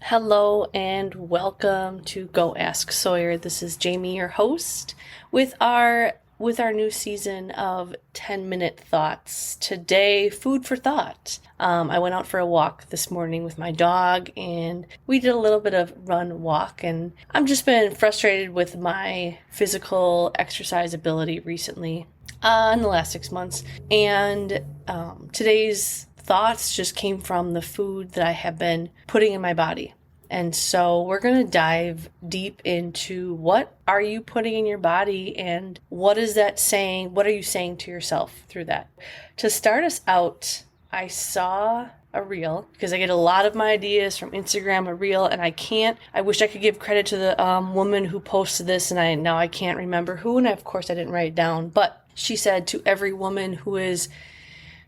Hello and welcome to Go Ask Sawyer. This is Jamie, your host, with our new season of 10-minute thoughts. Today, food for thought. I went out for a walk this morning with my dog, and we did a little bit of run walk. And I've just been frustrated with my physical exercise ability recently, in the last 6 months. And today's thoughts just came from the food that I have been putting in my body. And so we're going to dive deep into what are you putting in your body and what is that saying? What are you saying to yourself through that? To start us out, I saw a reel because I get a lot of my ideas from Instagram, a reel, and I wish I could give credit to the woman who posted this, and I can't remember who, and of course I didn't write it down, but she said to every woman who is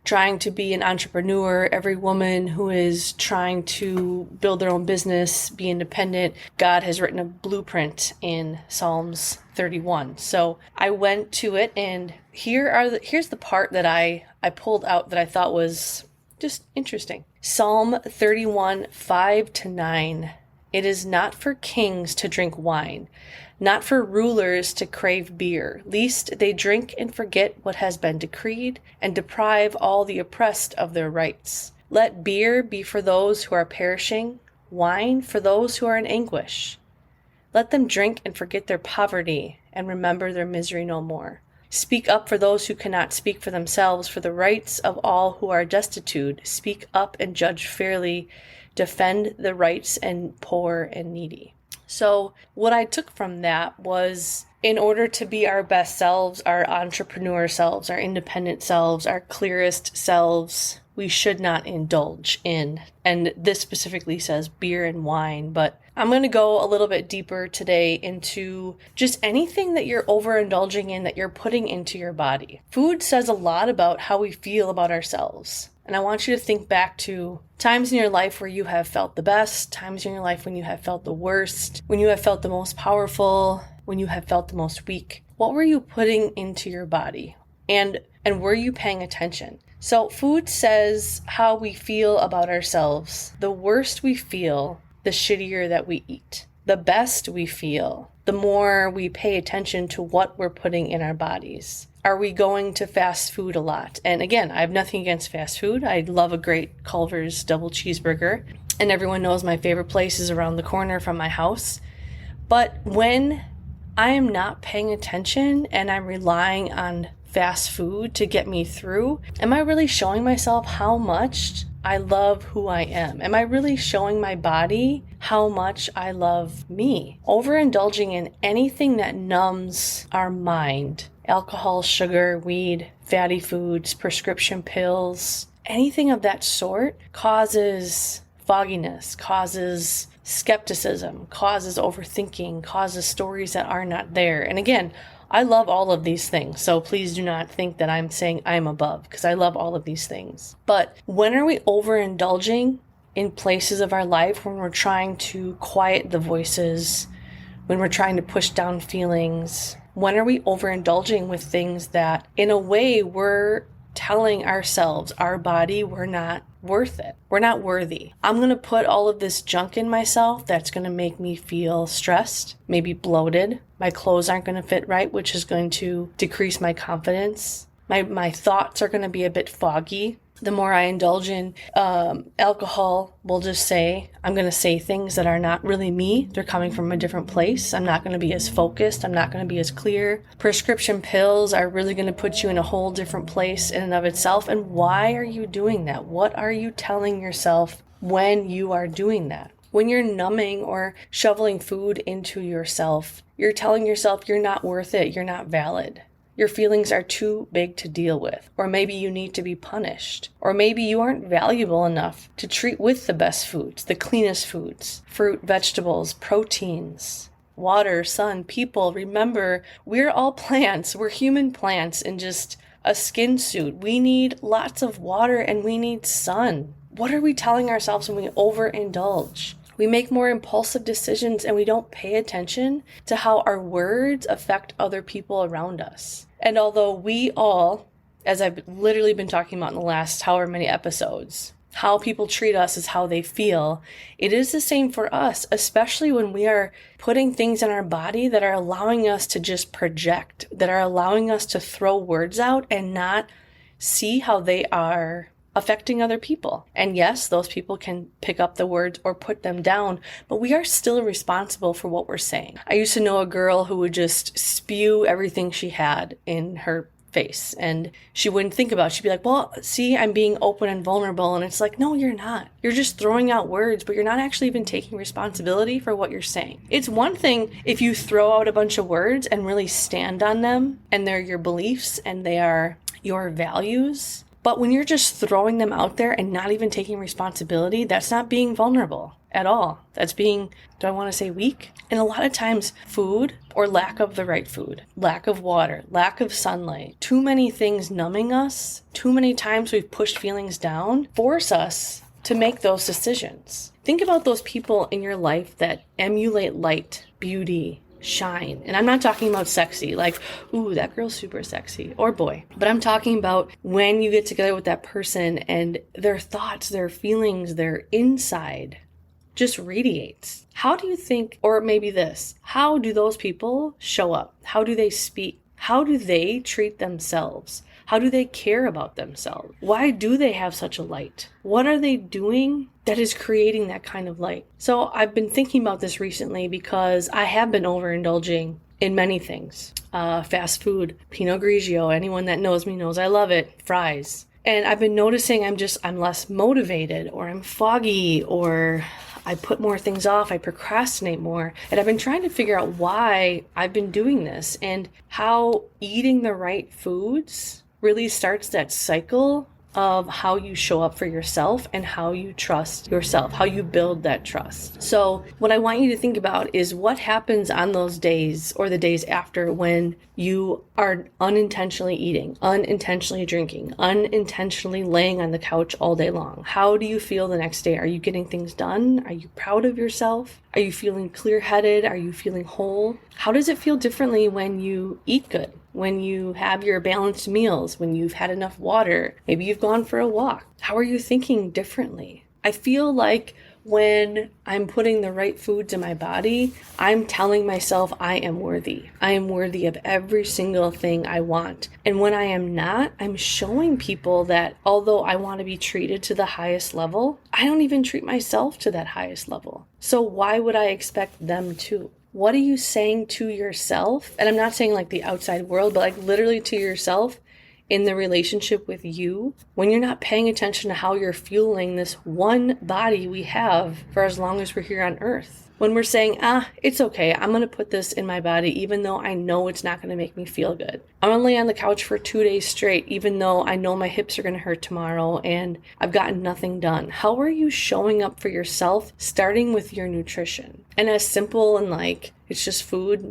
trying to be an entrepreneur, every woman who is trying to build their own business, be independent, God has written a blueprint in Psalms 31. So I went to it, and here's the part that I pulled out that I thought was just interesting. Psalm 31, 5-9. It is not for kings to drink wine, not for rulers to crave beer, lest they drink and forget what has been decreed, and deprive all the oppressed of their rights. Let beer be for those who are perishing, wine for those who are in anguish. Let them drink and forget their poverty, and remember their misery no more. Speak up for those who cannot speak for themselves, for the rights of all who are destitute. Speak up and judge fairly. Defend the rights and poor and needy. So what I took from that was, in order to be our best selves, our entrepreneur selves, our independent selves, our clearest selves, we should not indulge in, and this specifically says beer and wine, but I'm going to go a little bit deeper today into just anything that you're overindulging in, that you're putting into your body. Food says a lot about how we feel about ourselves. And I want you to think back to times in your life where you have felt the best, times in your life when you have felt the worst, when you have felt the most powerful, when you have felt the most weak. What were you putting into your body? And were you paying attention? So food says how we feel about ourselves. The worst we feel, the shittier that we eat. The best we feel, the more we pay attention to what we're putting in our bodies. Are we going to fast food a lot? And again, I have nothing against fast food. I love a great Culver's double cheeseburger. And everyone knows my favorite place is around the corner from my house. But when I am not paying attention and I'm relying on fast food to get me through, am I really showing myself how much I love who I am? Am I really showing my body how much I love me? Overindulging in anything that numbs our mind, alcohol, sugar, weed, fatty foods, prescription pills, anything of that sort causes fogginess, causes skepticism, causes overthinking, causes stories that are not there. And again, I love all of these things, so please do not think that I'm saying I'm above, because I love all of these things. But when are we overindulging in places of our life when we're trying to quiet the voices, when we're trying to push down feelings? When are we overindulging with things that, in a way, we're telling ourselves, our body, we're not worth it. We're not worthy. I'm going to put all of this junk in myself that's going to make me feel stressed, maybe bloated. My clothes aren't going to fit right, which is going to decrease my confidence. My thoughts are going to be a bit foggy. The more I indulge in alcohol, we'll just say, I'm going to say things that are not really me. They're coming from a different place. I'm not going to be as focused. I'm not going to be as clear. Prescription pills are really going to put you in a whole different place in and of itself. And why are you doing that? What are you telling yourself when you are doing that? When you're numbing or shoveling food into yourself, you're telling yourself you're not worth it. You're not valid. Your feelings are too big to deal with, or maybe you need to be punished, or maybe you aren't valuable enough to treat with the best foods, the cleanest foods, fruit, vegetables, proteins, water, sun, people. Remember, we're all plants. We're human plants in just a skin suit. We need lots of water and we need sun. What are we telling ourselves when we overindulge? We make more impulsive decisions and we don't pay attention to how our words affect other people around us. And although we all, as I've literally been talking about in the last however many episodes, how people treat us is how they feel. It is the same for us, especially when we are putting things in our body that are allowing us to just project, that are allowing us to throw words out and not see how they are affecting other people. And yes, those people can pick up the words or put them down, but we are still responsible for what we're saying. I used to know a girl who would just spew everything she had in her face, and she wouldn't think about it. She'd be like, well, see, I'm being open and vulnerable. And it's like, no, you're not. You're just throwing out words, but you're not actually even taking responsibility for what you're saying. It's one thing if you throw out a bunch of words and really stand on them, and they're your beliefs and they are your values. But when you're just throwing them out there and not even taking responsibility, that's not being vulnerable at all. That's being, do I want to say weak? And a lot of times food or lack of the right food, lack of water, lack of sunlight, too many things numbing us, too many times we've pushed feelings down, force us to make those decisions. Think about those people in your life that emulate light, beauty, shine. And I'm not talking about sexy, like, ooh, that girl's super sexy, or boy. But I'm talking about when you get together with that person and their thoughts, their feelings, their inside just radiates. How do you think, or maybe this, how do those people show up? How do they speak? How do they treat themselves? How do they care about themselves? Why do they have such a light? What are they doing that is creating that kind of light? So I've been thinking about this recently because I have been overindulging in many things. Fast food, Pinot Grigio, anyone that knows me knows I love it, fries. And I've been noticing I'm less motivated, or I'm foggy, or I put more things off, I procrastinate more. And I've been trying to figure out why I've been doing this and how eating the right foods really starts that cycle of how you show up for yourself and how you trust yourself, how you build that trust. So what I want you to think about is what happens on those days or the days after when you are unintentionally eating, unintentionally drinking, unintentionally laying on the couch all day long. How do you feel the next day? Are you getting things done? Are you proud of yourself? Are you feeling clear-headed? Are you feeling whole? How does it feel differently when you eat good? When you have your balanced meals, when you've had enough water, maybe you've gone for a walk. How are you thinking differently? I feel like when I'm putting the right foods in my body, I'm telling myself I am worthy. I am worthy of every single thing I want. And when I am not, I'm showing people that although I want to be treated to the highest level, I don't even treat myself to that highest level. So why would I expect them to? What are you saying to yourself? And I'm not saying like the outside world, but like literally to yourself in the relationship with you when you're not paying attention to how you're fueling this one body we have for as long as we're here on earth. When we're saying, it's okay, I'm going to put this in my body even though I know it's not going to make me feel good. I'm going to lay on the couch for 2 days straight even though I know my hips are going to hurt tomorrow and I've gotten nothing done. How are you showing up for yourself, starting with your nutrition? And as simple and like, it's just food,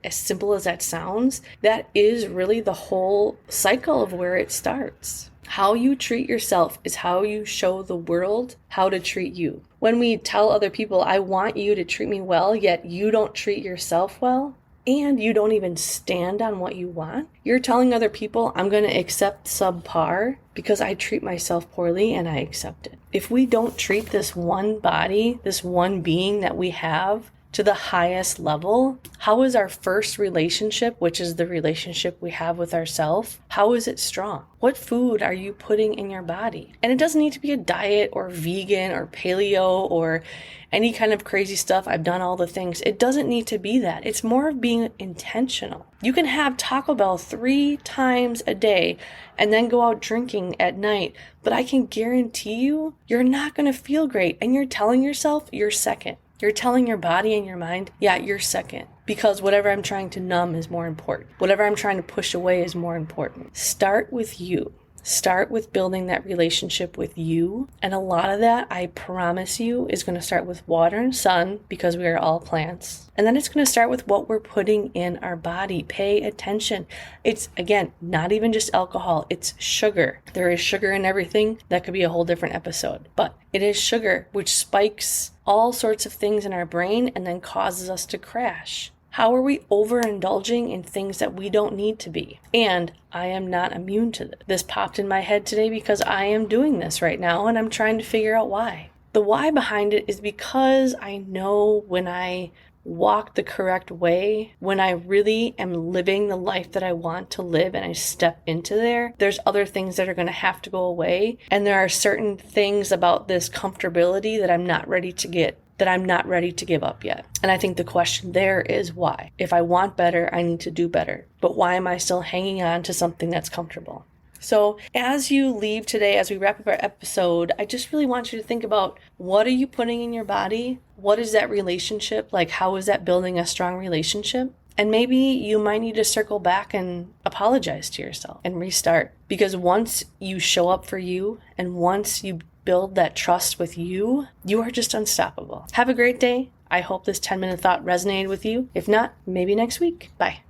as simple as that sounds, that is really the whole cycle of where it starts. How you treat yourself is how you show the world how to treat you. When we tell other people, I want you to treat me well, yet you don't treat yourself well, and you don't even stand on what you want, you're telling other people, I'm going to accept subpar because I treat myself poorly and I accept it. If we don't treat this one body, this one being that we have, to the highest level, how is our first relationship, which is the relationship we have with ourselves, how is it strong? What food are you putting in your body? And it doesn't need to be a diet or vegan or paleo or any kind of crazy stuff. I've done all the things. It doesn't need to be that. It's more of being intentional. You can have Taco Bell 3 times a day and then go out drinking at night, but I can guarantee you, you're not going to feel great. And you're telling yourself you're second. You're telling your body and your mind, yeah, you're second, because whatever I'm trying to numb is more important. Whatever I'm trying to push away is more important. Start with you. Start with building that relationship with you. And a lot of that, I promise you, is going to start with water and sun because we are all plants. And then it's going to start with what we're putting in our body. Pay attention. It's, again, not even just alcohol. It's sugar. There is sugar in everything. That could be a whole different episode. But it is sugar, which spikes all sorts of things in our brain and then causes us to crash. How are we overindulging in things that we don't need to be? And I am not immune to this. This popped in my head today because I am doing this right now and I'm trying to figure out why. The why behind it is because I know when I walk the correct way, when I really am living the life that I want to live and I step into there's other things that are going to have to go away. And there are certain things about this comfortability that I'm not ready to give up yet. And I think the question there is why? If I want better, I need to do better. But why am I still hanging on to something that's comfortable? So as you leave today, as we wrap up our episode, I just really want you to think about, what are you putting in your body? What is that relationship? Like, how is that building a strong relationship? And maybe you might need to circle back and apologize to yourself and restart. Because once you show up for you and once you build that trust with you, you are just unstoppable. Have a great day. I hope this 10-minute thought resonated with you. If not, maybe next week. Bye.